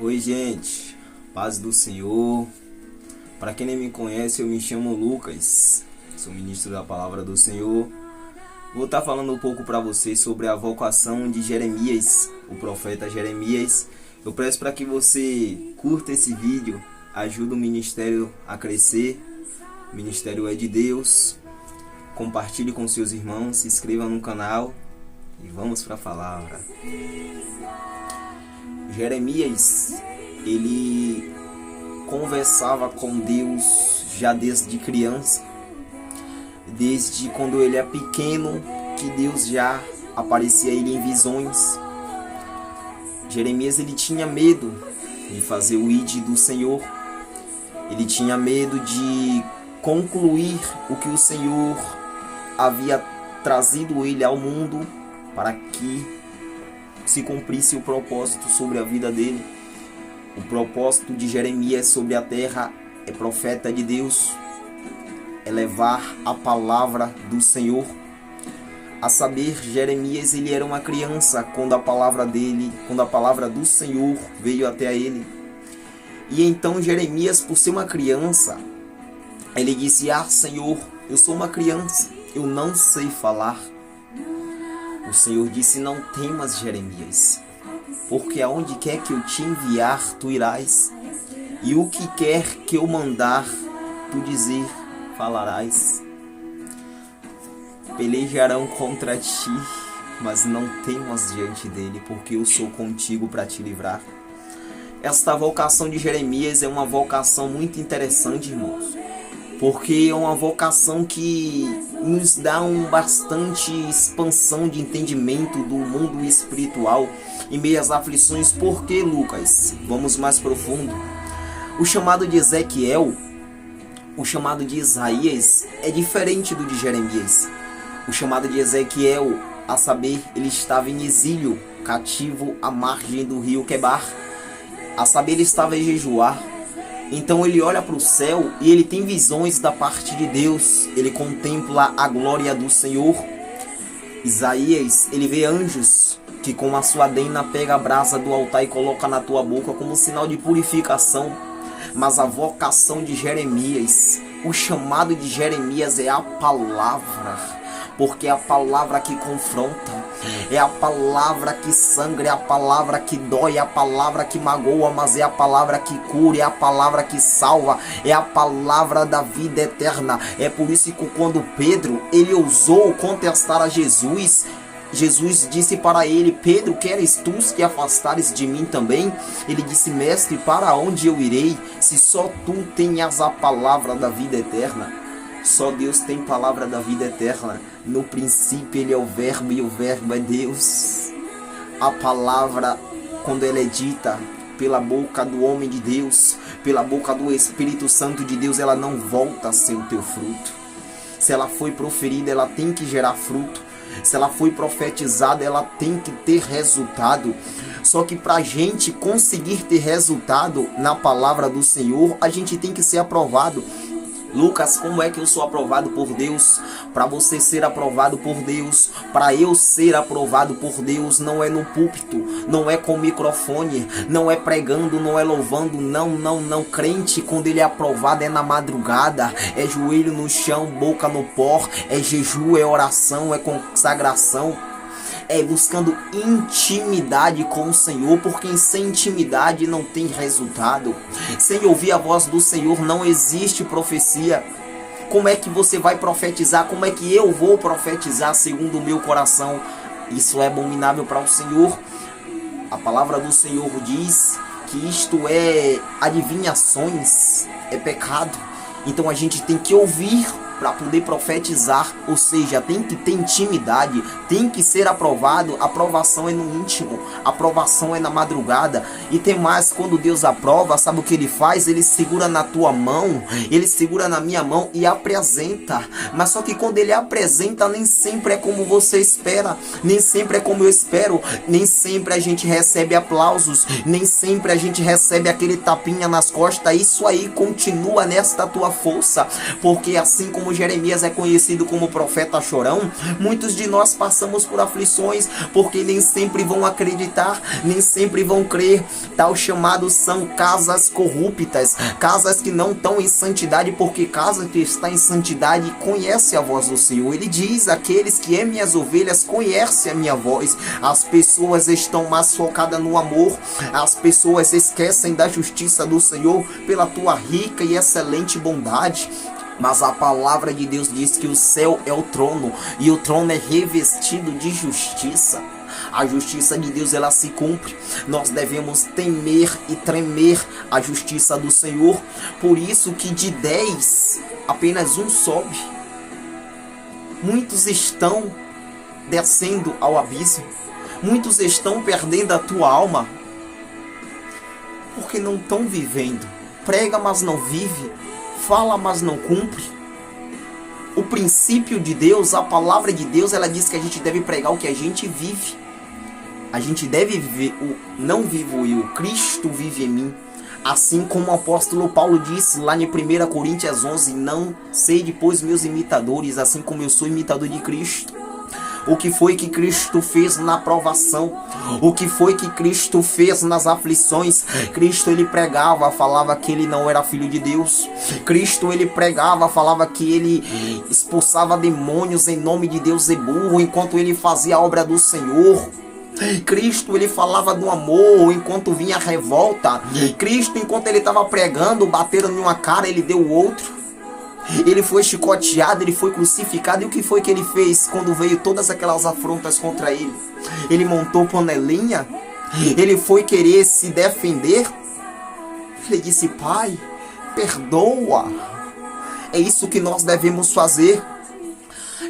Oi, gente, paz do Senhor. Para quem nem me conhece, eu me chamo Lucas, sou ministro da Palavra do Senhor. Vou estar falando um pouco para vocês sobre a vocação de Jeremias, o profeta Jeremias. Eu peço para que você curta esse vídeo, ajude o ministério a crescer. O ministério é de Deus. Compartilhe com seus irmãos, se inscreva no canal e vamos para a palavra. Jeremias, ele conversava com Deus já desde criança, desde quando ele é pequeno, que Deus já aparecia a ele em visões. Jeremias, ele tinha medo de fazer o ID do Senhor, ele tinha medo de concluir o que o Senhor havia trazido ele ao mundo para que se cumprisse o propósito sobre a vida dele. O propósito de Jeremias sobre a terra é profeta de Deus, é levar a palavra do Senhor. A saber, Jeremias, ele era uma criança quando a palavra do Senhor veio até ele. E então Jeremias, por ser uma criança, ele disse: Senhor, eu sou uma criança, eu não sei falar. O Senhor disse: não temas, Jeremias, porque aonde quer que eu te enviar, tu irás, e o que quer que eu mandar, tu dizer, falarás. Pelejarão contra ti, mas não temas diante dele, porque eu sou contigo para te livrar. Esta vocação de Jeremias é uma vocação muito interessante, irmãos, porque é uma vocação que nos dá bastante expansão de entendimento do mundo espiritual em meio às aflições. Por que, Lucas? Vamos mais profundo. O chamado de Ezequiel, o chamado de Isaías é diferente do de Jeremias. O chamado de Ezequiel, a saber, ele estava em exílio, cativo à margem do rio Quebar. A saber, ele estava em jejuar. Então ele olha para o céu e ele tem visões da parte de Deus. Ele contempla a glória do Senhor. Isaías, ele vê anjos que com a sua dena pega a brasa do altar e coloca na tua boca como sinal de purificação. Mas a vocação de Jeremias, o chamado de Jeremias é a palavra. Porque é a palavra que confronta, é a palavra que sangra, é a palavra que dói, é a palavra que magoa, mas é a palavra que cura, é a palavra que salva, é a palavra da vida eterna. É por isso que quando Pedro, ele ousou contestar a Jesus, Jesus disse para ele: Pedro, queres tu que afastares de mim também? Ele disse: mestre, para onde eu irei, se só tu tenhas a palavra da vida eterna? Só Deus tem palavra da vida eterna. No princípio ele é o verbo e o verbo é Deus. A palavra, quando ela é dita pela boca do homem de Deus, pela boca do Espírito Santo de Deus, ela não volta sem o teu fruto. Se ela foi proferida, ela tem que gerar fruto. Se ela foi profetizada, ela tem que ter resultado. Só que para a gente conseguir ter resultado na palavra do Senhor, a gente tem que ser aprovado. Lucas, como é que eu sou aprovado por Deus? Para você ser aprovado por Deus, para eu ser aprovado por Deus, não é no púlpito, não é com microfone, não é pregando, não é louvando, não. Crente, quando ele é aprovado, é na madrugada, é joelho no chão, boca no pó, é jejum, é oração, é consagração. É buscando intimidade com o Senhor, porque sem intimidade não tem resultado. Sem ouvir a voz do Senhor não existe profecia. Como é que você vai profetizar? Como é que eu vou profetizar segundo o meu coração? Isso é abominável para o Senhor. A palavra do Senhor diz que isto é adivinhações, é pecado. Então a gente tem que ouvir para poder profetizar, ou seja, tem que ter intimidade, tem que ser aprovado. A aprovação é no íntimo, a aprovação é na madrugada. E tem mais, quando Deus aprova, sabe o que ele faz? Ele segura na tua mão, ele segura na minha mão e apresenta. Mas só que quando ele apresenta, nem sempre é como você espera, nem sempre é como eu espero, nem sempre a gente recebe aplausos, nem sempre a gente recebe aquele tapinha nas costas. Isso aí continua nesta tua força, porque assim como como Jeremias é conhecido como profeta chorão, muitos de nós passamos por aflições, porque nem sempre vão acreditar, nem sempre vão crer. Tal chamados são casas corruptas, casas que não estão em santidade, porque casa que está em santidade conhece a voz do Senhor. Ele diz: aqueles que é minhas ovelhas conhecem a minha voz. As pessoas estão mais focadas no amor, as pessoas esquecem da justiça do Senhor pela tua rica e excelente bondade. Mas a palavra de Deus diz que o céu é o trono, e o trono é revestido de justiça. A justiça de Deus, ela se cumpre. Nós devemos temer e tremer a justiça do Senhor. Por isso que de 10, apenas um sobe. Muitos estão descendo ao abismo. Muitos estão perdendo a tua alma, porque não estão vivendo. Prega, mas não vive. Fala, mas não cumpre. O princípio de Deus, a palavra de Deus, ela diz que a gente deve pregar o que a gente vive. A gente deve viver o não vivo eu, Cristo vive em mim. Assim como o apóstolo Paulo disse lá em 1 Coríntios 11, não sede, pois, meus imitadores, assim como eu sou imitador de Cristo. O que foi que Cristo fez na provação? O que foi que Cristo fez nas aflições? Cristo, ele pregava, falava que ele não era filho de Deus. Cristo, ele pregava, falava que ele expulsava demônios em nome de Deus e burro, enquanto ele fazia a obra do Senhor. Cristo, ele falava do amor enquanto vinha a revolta. Cristo, enquanto ele estava pregando, bateram em uma cara, ele deu outro. Ele foi chicoteado, ele foi crucificado. E o que foi que ele fez quando veio todas aquelas afrontas contra ele? Ele montou panelinha? Ele foi querer se defender? Ele disse: Pai, perdoa. É isso que nós devemos fazer.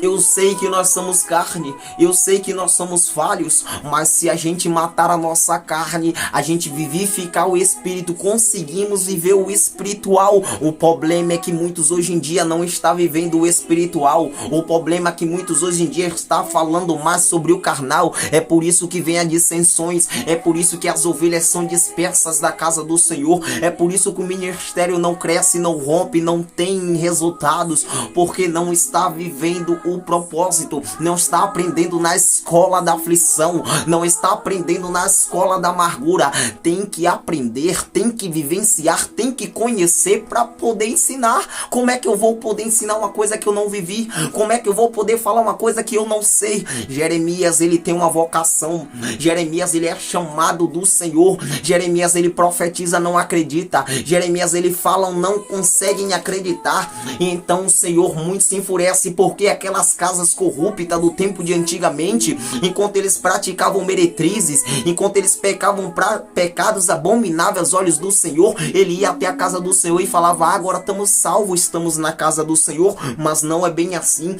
Eu sei que nós somos carne, eu sei que nós somos falhos, mas se a gente matar a nossa carne, a gente vivificar o espírito, conseguimos viver o espiritual. O problema é que muitos hoje em dia não estão vivendo o espiritual. O problema é que muitos hoje em dia estão falando mais sobre o carnal. É por isso que vem as dissensões, é por isso que as ovelhas são dispersas da casa do Senhor, é por isso que o ministério não cresce, não rompe, não tem resultados, porque não está vivendo o propósito, não está aprendendo na escola da aflição, não está aprendendo na escola da amargura. Tem que aprender, tem que vivenciar, tem que conhecer para poder ensinar. Como é que eu vou poder ensinar uma coisa que eu não vivi? Como é que eu vou poder falar uma coisa que eu não sei? Jeremias, ele tem uma vocação. Jeremias, ele é chamado do Senhor. Jeremias, ele profetiza, não acredita. Jeremias, ele fala, não conseguem acreditar. E então o Senhor muito se enfurece, porque aquelas casas corruptas do tempo de antigamente, enquanto eles praticavam meretrizes, enquanto eles pecavam pecados abomináveis aos olhos do Senhor, ele ia até a casa do Senhor e falava: agora estamos salvos, estamos na casa do Senhor. Mas não é bem assim.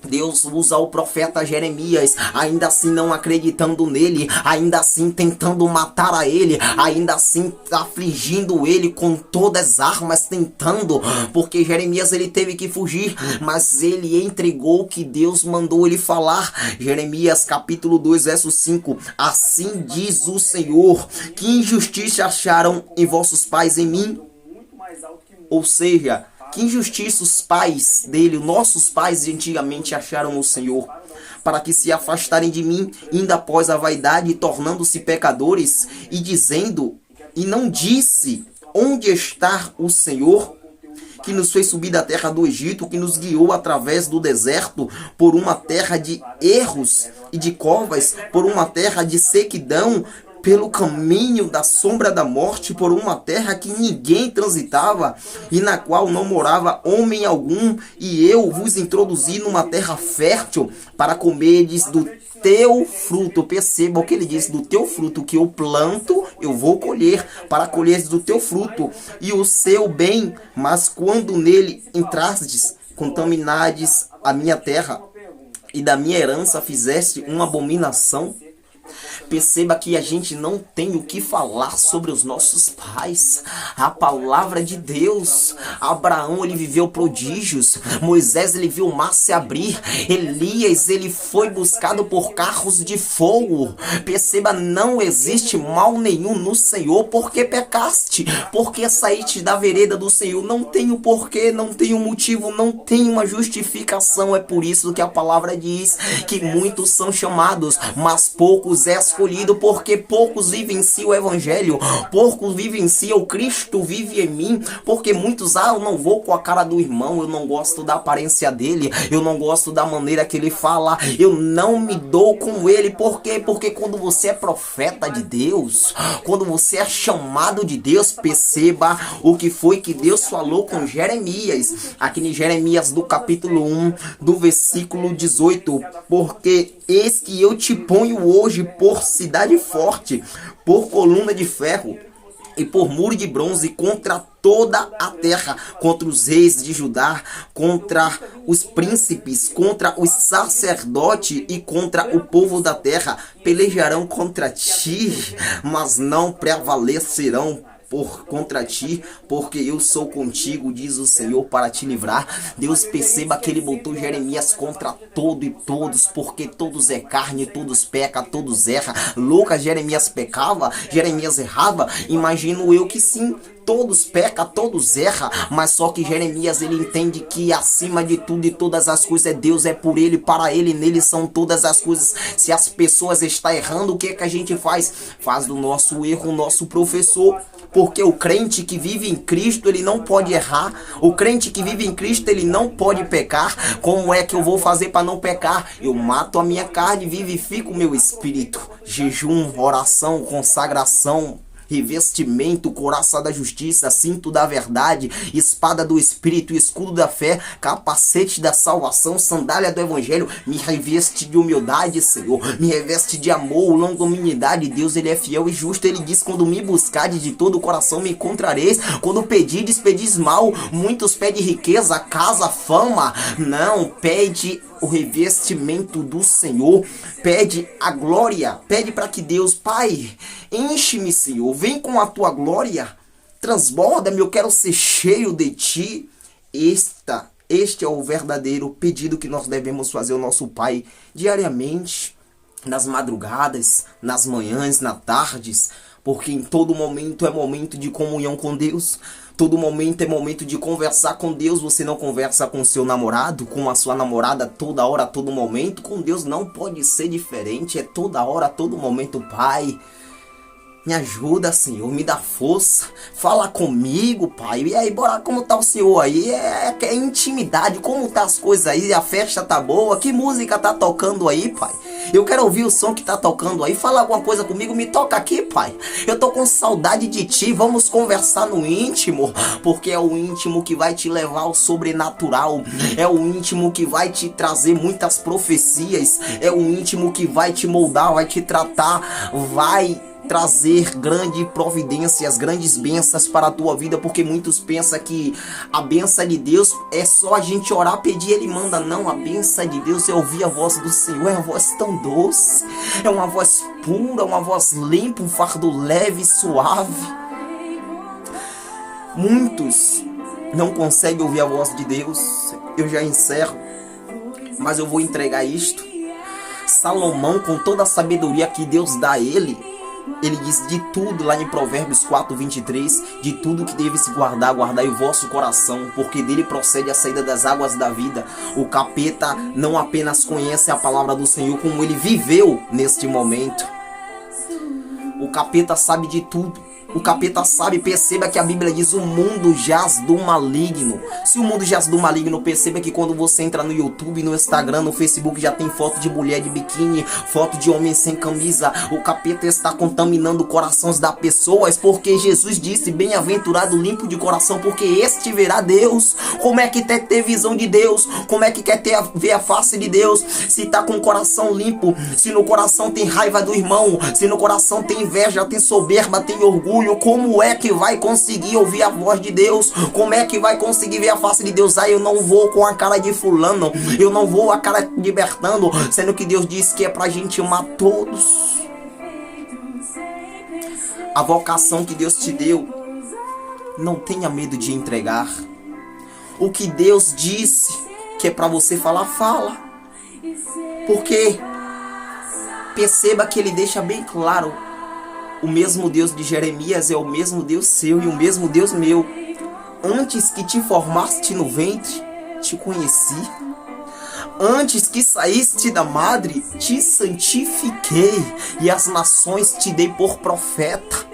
Deus usa o profeta Jeremias, ainda assim não acreditando nele, ainda assim tentando matar a ele, ainda assim afligindo ele com todas as armas, tentando, porque Jeremias ele teve que fugir, mas ele entregou o que Deus mandou ele falar. Jeremias capítulo 2 verso 5: assim diz o Senhor, que injustiça acharam em vossos pais em mim? Ou seja, que injustiça os pais dele, nossos pais de antigamente acharam no Senhor, para que se afastarem de mim, indo após a vaidade, tornando-se pecadores, e dizendo, e não disse, onde está o Senhor, que nos fez subir da terra do Egito, que nos guiou através do deserto, por uma terra de erros e de covas, por uma terra de sequidão, pelo caminho da sombra da morte, por uma terra que ninguém transitava, e na qual não morava homem algum, e eu vos introduzi numa terra fértil, para comerdes do teu fruto. Perceba o que ele diz: do teu fruto que eu planto, eu vou colher, para colheres do teu fruto, e o seu bem, mas quando nele entrastes, contaminades a minha terra, e da minha herança fizeste uma abominação. Perceba que a gente não tem o que falar sobre os nossos pais. A palavra de Deus. Abraão, ele viveu prodígios. Moisés, ele viu o mar se abrir. Elias, ele foi buscado por carros de fogo. Perceba, não existe mal nenhum no Senhor. Porque pecaste, porque saíste da vereda do Senhor. Não tem o porquê, não tem um motivo, não tem uma justificação. É por isso que a palavra diz que muitos são chamados, mas poucos é escolhido, porque poucos vivenciam o evangelho, poucos vivenciam o Cristo vive em mim, porque muitos, eu não vou com a cara do irmão, eu não gosto da aparência dele, eu não gosto da maneira que ele fala, eu não me dou com ele. Por quê? Porque quando você é profeta de Deus, quando você é chamado de Deus, perceba o que foi que Deus falou com Jeremias, aqui em Jeremias do capítulo 1, do versículo 18, porque eis que eu te ponho hoje por cidade forte, por coluna de ferro e por muro de bronze contra toda a terra, contra os reis de Judá, contra os príncipes, contra os sacerdotes e contra o povo da terra. Pelejarão contra ti, mas não prevalecerão contra ti, porque eu sou contigo, diz o Senhor, para te livrar. Deus, perceba que ele botou Jeremias contra todo e todos, porque todos é carne, todos pecam, todos erram. Louca, Jeremias pecava, Jeremias errava. Imagino eu que sim, todos pecam, todos erram, mas só que Jeremias, ele entende que acima de tudo e todas as coisas é Deus, é por ele, para ele, nele são todas as coisas. Se as pessoas estão errando, o que é que a gente faz? Faz do nosso erro o nosso professor. Porque o crente que vive em Cristo, ele não pode errar. O crente que vive em Cristo, ele não pode pecar. Como é que eu vou fazer para não pecar? Eu mato a minha carne, vivifico o meu espírito. Jejum, oração, consagração, revestimento, couraça da justiça, cinto da verdade, espada do Espírito, escudo da fé, capacete da salvação, sandália do evangelho. Me reveste de humildade, Senhor, me reveste de amor, longanimidade. Deus, ele é fiel e justo. Ele diz: quando me buscardes de todo o coração me encontrareis. Quando pedides, pedis mal. Muitos pedem riqueza, casa, fama. Não, pede o revestimento do Senhor, pede a glória, pede para que Deus, Pai, enche-me, Senhor, vem com a tua glória, transborda-me, eu quero ser cheio de ti. Este é o verdadeiro pedido que nós devemos fazer ao nosso Pai diariamente, nas madrugadas, nas manhãs, nas tardes, porque em todo momento é momento de comunhão com Deus. Todo momento é momento de conversar com Deus. Você não conversa com seu namorado, com a sua namorada toda hora, todo momento. Com Deus não pode ser diferente. É toda hora, todo momento. Pai, me ajuda, Senhor, me dá força, fala comigo, Pai. E aí, bora, como tá o Senhor aí? É intimidade, como tá as coisas aí? A festa tá boa? Que música tá tocando aí, Pai? Eu quero ouvir o som que tá tocando aí. Fala alguma coisa comigo, me toca aqui, Pai. Eu tô com saudade de ti, vamos conversar no íntimo, porque é o íntimo que vai te levar ao sobrenatural. É o íntimo que vai te trazer muitas profecias. É o íntimo que vai te moldar, vai te tratar, vai trazer grandes providências, grandes bênçãos para a tua vida, porque muitos pensam que a bênção de Deus é só a gente orar, pedir, ele manda. Não, a bênção de Deus é ouvir a voz do Senhor, é uma voz tão doce, é uma voz pura, uma voz limpa, um fardo leve e suave. Muitos não conseguem ouvir a voz de Deus. Eu já encerro, mas eu vou entregar isto. Salomão, com toda a sabedoria que Deus dá a ele diz de tudo lá em Provérbios 4:23, de tudo que deve se guardar, guardai o vosso coração, porque dele procede a saída das águas da vida. O capeta não apenas conhece a palavra do Senhor, como ele viveu neste momento. O capeta sabe de tudo. O capeta sabe, perceba que a Bíblia diz: o mundo jaz do maligno. Se o mundo jaz do maligno, perceba que quando você entra no YouTube, no Instagram, no Facebook, já tem foto de mulher de biquíni, foto de homem sem camisa. O capeta está contaminando corações das pessoas, porque Jesus disse: bem-aventurado limpo de coração, porque este verá Deus. Como é que quer ter visão de Deus? Como é que quer ver a face de Deus? Se está com o coração limpo, se no coração tem raiva do irmão, se no coração tem inveja, tem soberba, tem orgulho, como é que vai conseguir ouvir a voz de Deus? Como é que vai conseguir ver a face de Deus? Eu não vou com a cara de fulano, eu não vou a cara de Bertano, sendo que Deus disse que é pra gente amar todos. a vocação que Deus te deu, não tenha medo de entregar. O que Deus disse que é para você falar, fala. Porque perceba que ele deixa bem claro, o mesmo Deus de Jeremias é o mesmo Deus seu e o mesmo Deus meu. Antes que te formaste no ventre, te conheci. Antes que saíste da madre, te santifiquei, e as nações te dei por profeta.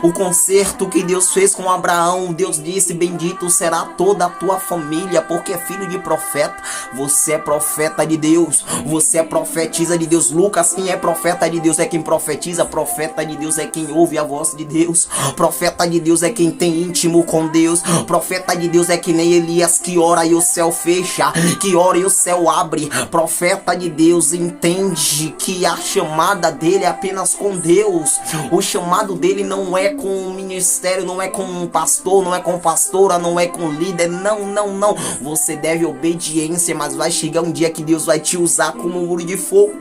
O concerto que Deus fez com Abraão, Deus disse, bendito será toda a tua família, porque é filho de profeta. Você é profeta de Deus, você é profetisa de Deus. Lucas, quem é profeta de Deus é quem profetiza. Profeta de Deus é quem ouve a voz de Deus. Profeta de Deus é quem tem íntimo com Deus. Profeta de Deus é que nem Elias, que ora e o céu fecha, que ora e o céu abre. Profeta de Deus entende que a chamada dele é apenas com Deus. O chamado dele não é com um ministério, não é com um pastor, não é com pastora, não é com líder, não. Você deve obediência, mas vai chegar um dia que Deus vai te usar como um muro de fogo.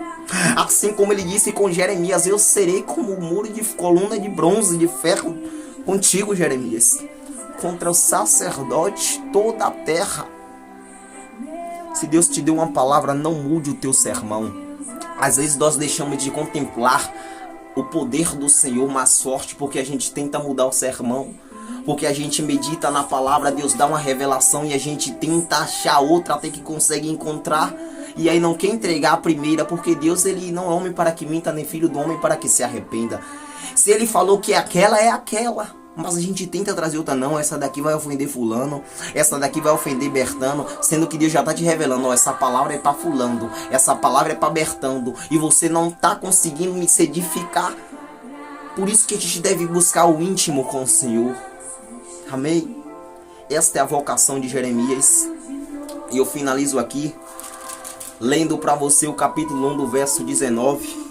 Assim como ele disse com Jeremias, eu serei como um muro de coluna de bronze, de ferro, contigo, Jeremias, contra o sacerdote, toda a terra. Se Deus te deu uma palavra, não mude o teu sermão. Às vezes nós deixamos de contemplar o poder do Senhor mais forte porque a gente tenta mudar o sermão, porque a gente medita na palavra, Deus dá uma revelação e a gente tenta achar outra até que consegue encontrar, e aí não quer entregar a primeira, porque Deus, ele não é homem para que minta, nem filho do homem para que se arrependa. Se ele falou que é aquela, mas a gente tenta trazer outra. Não, essa daqui vai ofender fulano, essa daqui vai ofender Bertano, sendo que Deus já está te revelando, ó, essa palavra é para fulano, essa palavra é para Bertando, e você não está conseguindo me se edificar. Por isso que a gente deve buscar o íntimo com o Senhor. Amém? Esta é a vocação de Jeremias. E eu finalizo aqui lendo para você o capítulo 1 do verso 19.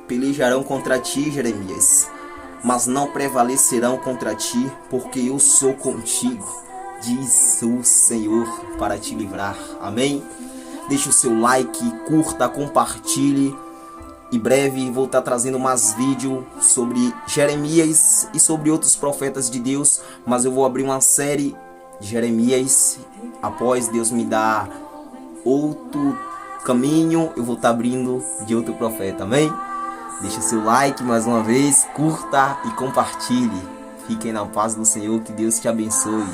Pelejarão contra ti, Jeremias, mas não prevalecerão contra ti, porque eu sou contigo, diz o Senhor, para te livrar. Amém? Deixe o seu like, curta, compartilhe. Em breve vou estar trazendo mais vídeos sobre Jeremias e sobre outros profetas de Deus, mas eu vou abrir uma série de Jeremias. Após Deus me dar outro caminho, eu vou estar abrindo de outro profeta. Amém? Deixe o seu like mais uma vez, curta e compartilhe. Fiquem na paz do Senhor, que Deus te abençoe.